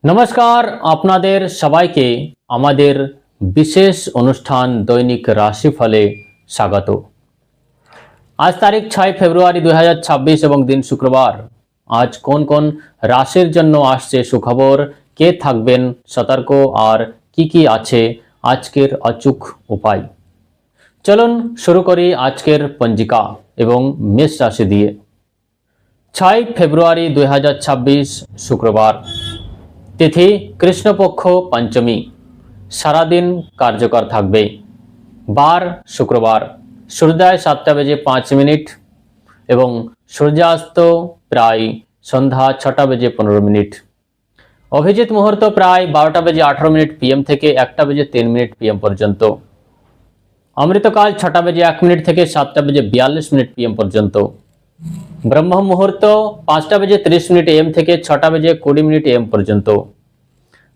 নমস্কার আপনাদের সবাইকে আমাদের বিশেষ অনুষ্ঠান দৈনিক রাশিফলে স্বাগত। আজ তারিখ 6 ফেব্রুয়ারি 2026 এবং দিন শুক্রবার। আজ কোন কোন রাশির জন্য আসছে সুখবর, কে থাকবেন সতর্ক আর কি আছে আজকের অচুক উপায়। চলুন শুরু করি আজকের পঞ্জিকা এবং মেষ রাশি দিয়ে। 6 ফেব্রুয়ারি 2026 শুক্রবার, তিথি কৃষ্ণপক্ষ পঞ্চমী, সারাদিন কার্যকর থাকবে। বার শুক্রবার, সূর্যোদয় 7টা বেজে 5 মিনিট এবং সূর্যাস্ত প্রায় সন্ধ্যা 6টা বেজে 15 মিনিট। অভিজিৎ মুহূর্ত প্রায় 12টা বেজে 18 মিনিট পিএম থেকে 1টা বেজে 3 মিনিট পিএম পর্যন্ত। অমৃতকাল 6টা বেজে 1 মিনিট থেকে 7টা বেজে 42 মিনিট পিএম পর্যন্ত। ব্রহ্ম মুহূর্ত 5টা বেজে 30 মিনিট এম থেকে 6টা বেজে 20 মিনিট এম পর্যন্ত।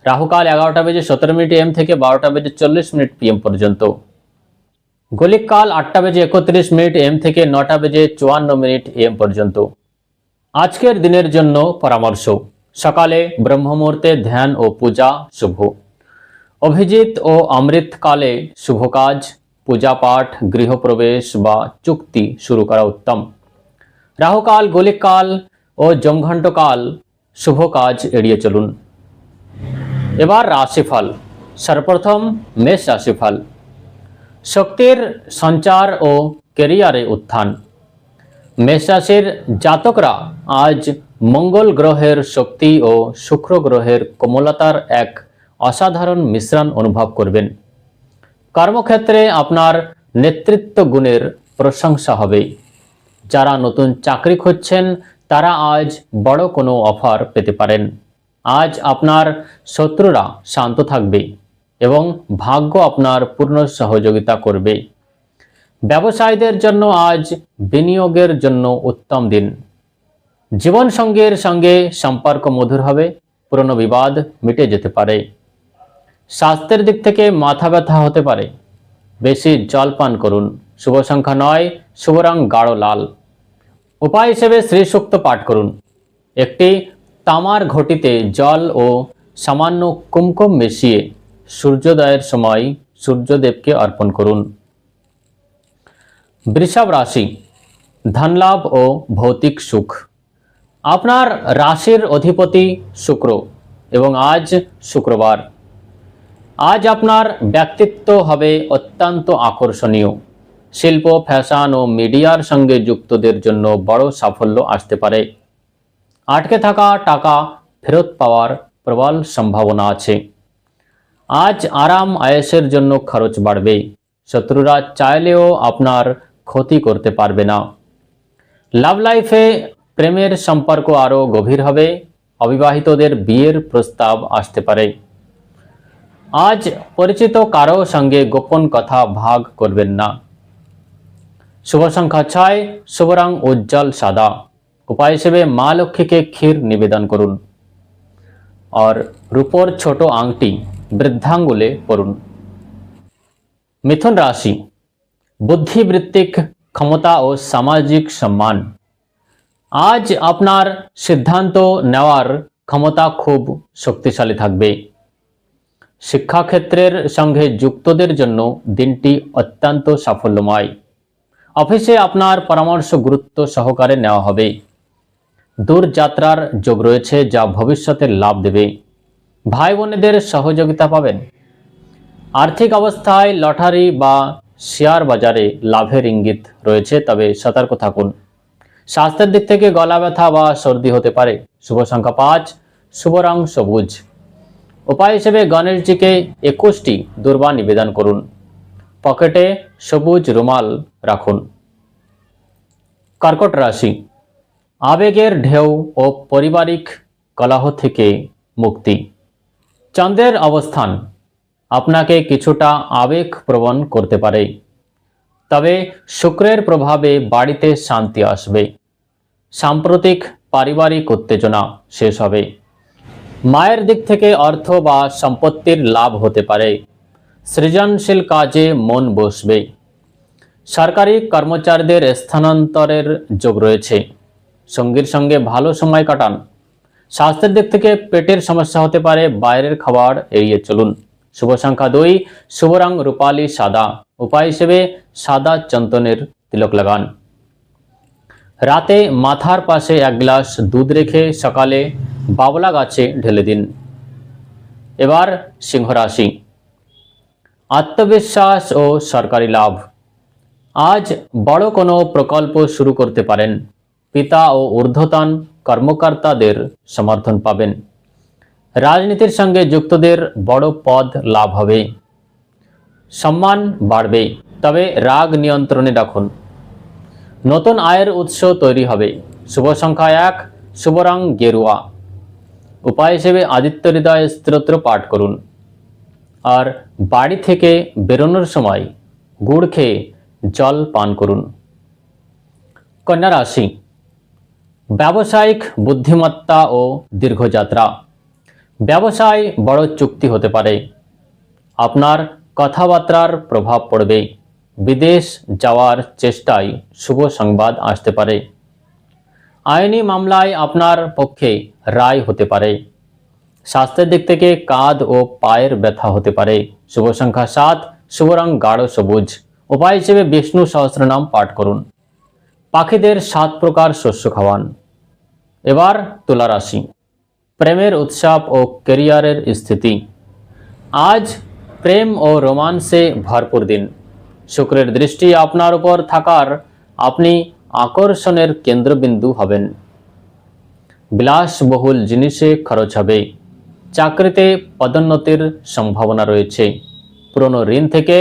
রাহুকাল 11টা বেজে 17 মিনিট এম থেকে 12টা বেজে 40 মিনিট পিএম পর্যন্ত। গলিক কাল 8টা বেজে 31 মিনিট এম থেকে 9টা বেজে 54 মিনিট এম পর্যন্ত। আজকের দিনের জন্য পরামর্শ: সকালে ব্রহ্ম মুহূর্তে ধ্যান ও পূজা শুভ। অভিজিৎ ও অমৃত কালে শুভ কাজ, পূজা পাঠ, গৃহপ্রবেশ বা চুক্তি শুরু করা উত্তম। রাহুকাল, গলিক কাল ও যমঘণ্ট কাল শুভ কাজ এড়িয়ে চলুন। এবার রাশিফল। সর্বপ্রথম মেষ রাশিফল। শক্তির সঞ্চার ও ক্যারিয়ারে উত্থান। মেষ রাশির জাতকরা আজ মঙ্গল গ্রহের শক্তি ও শুক্র গ্রহের কোমলতার এক অসাধারণ মিশ্রণ অনুভব করবেন। কর্মক্ষেত্রে আপনার নেতৃত্ব গুণের প্রশংসা হবে। যারা নতুন চাকরি খুঁজছেন তারা আজ বড় কোনো অফার পেতে পারেন। আজ আপনার শত্রুরা শান্ত থাকবে এবং ভাগ্য আপনার পূর্ণ সহযোগিতা করবে। ব্যবসায়ীদের জন্য আজ বিনিয়োগের জন্য উত্তম দিন। জীবনসঙ্গীর সঙ্গে সম্পর্ক মধুর হবে, পুরনো বিবাদ মিটে যেতে পারে। স্বাস্থ্যের দিক থেকে মাথা ব্যথা হতে পারে, বেশি জল পান করুন। শুভ সংখ্যা 9, শুভ রং গাঢ় লাল। উপায় হিসেবে শ্রী সূক্ত পাঠ করুন। একটি তামার ঘটিতে জল ও সামান্য কুমকুম মিশিয়ে সূর্যোদয়ের সময় সূর্যদেবকে অর্পণ করুন। বৃষভ রাশি, ধনলাভ ও ভৌতিক সুখ। আপনার রাশির অধিপতি শুক্র এবং আজ শুক্রবার। আজ আপনার ব্যক্তিত্ব হবে অত্যন্ত আকর্ষণীয়। শিল্প, ফ্যাশন ও মিডিয়ার সঙ্গে যুক্তদের জন্য বড় সাফল্য আসতে পারে। আটকে থাকা টাকা ফেরত পাওয়ার প্রবল সম্ভাবনা আছে। আজ আরাম আয়েশের জন্য খরচ বাড়বে। শত্রুরা চাইলেও আপনার ক্ষতি করতে পারবে না। লাভ লাইফে প্রেমের সম্পর্ক আরও গভীর হবে। অবিবাহিতদের বিয়ের প্রস্তাব আসতে পারে। আজ পরিচিত কারো সঙ্গে গোপন কথা ভাগ করবেন না। শুভ সংখ্যা 6, শুভ রং উজ্জ্বল সাদা। উপায় হিসেবে মা লক্ষ্মীকে ক্ষীর নিবেদন করুন আর রূপোর ছোট আংটি বৃদ্ধাঙ্গুলে পরুন। মিথুন রাশি, বুদ্ধিবৃত্তিক ক্ষমতা ও সামাজিক সম্মান। আজ আপনার সিদ্ধান্ত নেওয়ার ক্ষমতা খুব শক্তিশালী থাকবে। শিক্ষাক্ষেত্রের সঙ্গে যুক্তদের জন্য দিনটি অত্যন্ত সাফল্যময়। অফিসে আপনার পরামর্শ গুরুত্ব সহকারে নেওয়া হবে। দূরযাত্রার যোগ রয়েছে যা ভবিষ্যতে লাভ দেবে। ভাই বোনেদের সহযোগিতা পাবেন। আর্থিক অবস্থায় লটারি বা শেয়ার বাজারে লাভের ইঙ্গিত রয়েছে, তবে সতর্ক থাকুন। স্বাস্থ্যের দিক থেকে গলা ব্যথা বা সর্দি হতে পারে। শুভ সংখ্যা 5, শুভ রং সবুজ। উপায় হিসেবে গণেশজিকে 21টি দুর্বা নিবেদন করুন। পকেটে সবুজ রুমাল রাখুন। কর্কট রাশি, আবেগের ঢেউ ও পারিবারিক কলহ থেকে মুক্তি। চন্দ্রের অবস্থান আপনাকে কিছুটা আবেগপ্রবণ করতে পারে, তবে শুক্রের প্রভাবে বাড়িতে শান্তি আসবে। সাম্প্রতিক পারিবারিক উত্তেজনা শেষ হবে। মায়ের দিক থেকে অর্থ বা সম্পত্তির লাভ হতে পারে। সৃজনশীল কাজে মন বসবে। সরকারি কর্মচারীদের স্থানান্তরের যোগ রয়েছে। সঙ্গীর সঙ্গে ভালো সময় কাটান। স্বাস্থ্যের দিক থেকে পেটের সমস্যা হতে পারে, বাইরের খাবার এড়িয়ে চলুন। শুভ সংখ্যা 2, শুভ রং রূপালী সাদা। উপায় হিসেবে সাদা চন্দনের তিলক লাগান। রাতে মাথার পাশে 1 গ্লাস দুধ রেখে সকালে বাবলা গাছে ঢেলে দিন। এবার সিংহ রাশি। আত্মবিশ্বাস ও সরকারি লাভ। আজ বড় কোনো প্রকল্প শুরু করতে পারেন। পিতা ও ঊর্ধ্বতন কর্মকর্তাদের সমর্থন পাবেন। রাজনীতির সঙ্গে যুক্তদের বড় পদ লাভ হবে। সম্মান বাড়বে, তবে রাগ নিয়ন্ত্রণে রাখুন। নতুন আয়ের উৎস তৈরি হবে। শুভ সংখ্যা 1, শুভ রং গেরুয়া। উপায় হিসেবে আদিত্য হৃদয় স্তোত্র পাঠ করুন। আর বাড়ি থেকে বেরোনোর সময় গুড় খেয়ে জল পান করুন। কন্যা রাশি। ব্যবসায়িক বুদ্ধিমত্তা ও দীর্ঘযাত্রা। ব্যবসায় বড় চুক্তি হতে পারে। আপনার কথাবার্তার প্রভাব পড়বে। বিদেশ যাওয়ার চেষ্টায় শুভ সংবাদ আসতে পারে। আইনি মামলায় আপনার পক্ষে রায় হতে পারে। স্বাস্থ্যের দিক থেকে কাঁধ ও পায়ের ব্যথা হতে পারে। শুভ সংখ্যা 7, শুভ রং গাঢ় সবুজ। উপায় হিসেবে বিষ্ণু সহস্রনাম পাঠ করুন। পাখিদের 7 প্রকার শস্য খাওয়ান। এবার তুলা রাশি। প্রেমের উৎসব ও ক্যারিয়ারের স্থিতি। আজ প্রেম ও রোমান্সে ভরপুর দিন। শুক্রের দৃষ্টি আপনার উপর থাকার আপনি আকর্ষণের কেন্দ্রবিন্দু হবেন। বিলাসবহুল জিনিসে খরচ হবে। চাকরিতে পদোন্নতির সম্ভাবনা রয়েছে। পুরনো ঋণ থেকে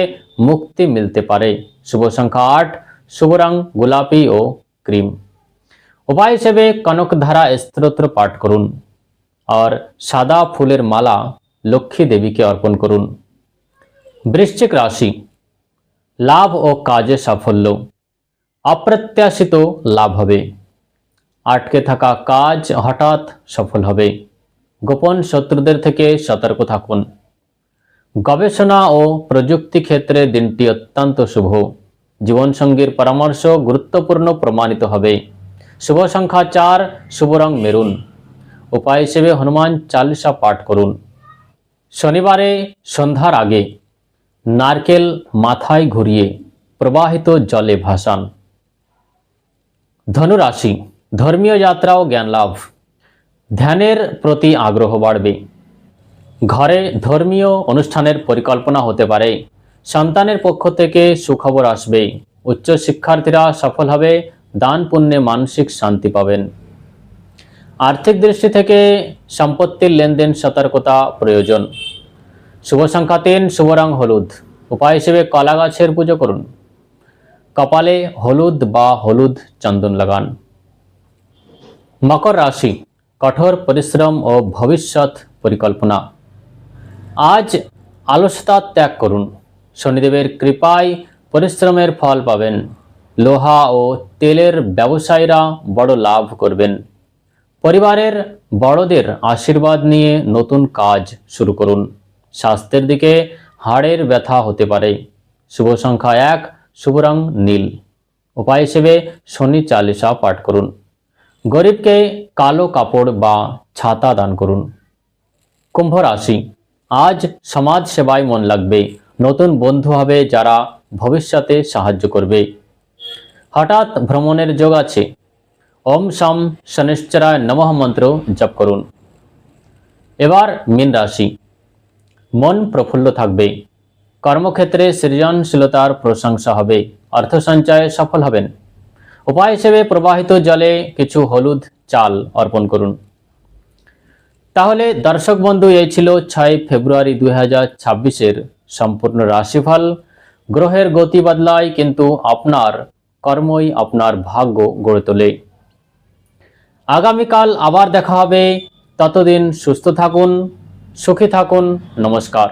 মুক্তি মিলতে পারে। শুভ সংখ্যা 8, শুভ রং গোলাপি ও ক্রিম। উপায় হিসেবে কনকধারা স্তোত্র পাঠ করুন। আর সাদা ফুলের মালা লক্ষ্মী দেবীকে অর্পণ করুন। বৃশ্চিক রাশি। লাভ ও কাজে সাফল্য। অপ্রত্যাশিত লাভ হবে। আটকে থাকা কাজ হঠাৎ সফল হবে। গোপন শত্রুদের থেকে সতর্ক থাকুন। গবেষণা ও প্রযুক্তি ক্ষেত্রে দিনটি অত্যন্ত শুভ। জীবনসঙ্গীর পরামর্শ গুরুত্বপূর্ণ প্রমাণিত হবে। শুভ সংখ্যা 4, শুভ রং মেরুন। উপায় হিসেবে হনুমান চালিসা পাঠ করুন। শনিবারে সন্ধ্যার আগে নারকেল মাথায় ঘুরিয়ে প্রবাহিত জলে ভাসান। ধনু রাশি। ধর্মীয় যাত্রা ও জ্ঞান লাভ। ধ্যানের প্রতি আগ্রহ বাড়বে। ঘরে ধর্মীয় অনুষ্ঠানের পরিকল্পনা হতে পারে। সন্তানের পক্ষ থেকে সুখবর আসবে। উচ্চ শিক্ষার্থীরা সফল হবে। দান পুণ্যে মানসিক শান্তি পাবেন। আর্থিক দৃষ্টি থেকে সম্পত্তির লেনদেন সতর্কতা প্রয়োজন। শুভ সংখ্যা 3, শুভ রং হলুদ। উপায় হিসেবে কলা গাছের পুজো করুন। কপালে হলুদ বা হলুদ চন্দন লাগান। মকর রাশি। কঠোর পরিশ্রম ও ভবিষ্যৎ পরিকল্পনা। আজ আলস্যতা ত্যাগ করুন। শনিদেবের কৃপায় পরিশ্রমের ফল পাবেন। লোহা ও তেলের ব্যবসায়ীরা বড় লাভ করবেন। পরিবারের বড়দের আশীর্বাদ নিয়ে নতুন কাজ শুরু করুন। স্বাস্থ্যের দিকে হাড়ের ব্যথা হতে পারে। শুভ সংখ্যা 1, শুভ রং নীল। উপায় হিসেবে শনি চালিসা পাঠ করুন। গরিবকে কালো কাপড় বা ছাতা দান করুন। কুম্ভ রাশি। আজ সমাজ সেবায় মন লাগবে। নতুন বন্ধু হবে যারা ভবিষ্যতে সাহায্য করবে। হঠাৎ ভ্রমণের যোগ আছে। ওম শম শনিশ্চরায় নমঃ মন্ত্র জপ করুন। এবার মীন রাশি। মন প্রফুল্ল থাকবে। কর্মক্ষেত্রে সৃজনশীলতার প্রশংসা হবে। অর্থ সঞ্চয়ে সফল হবেন। উপায় হিসেবে প্রবাহিত জলে কিছু হলুদ চাল অর্পণ করুন। তাহলে দর্শক বন্ধু, এই ছিল 6 ফেব্রুয়ারি 2026-এর সম্পূর্ণ রাশিফল। গ্রহের গতি বদলায়, কিন্তু আপনার কর্মই আপনার ভাগ্য গড়ে তোলে। আগামীকাল আবার দেখা হবে। ততদিন সুস্থ থাকুন, সুখী থাকুন। নমস্কার।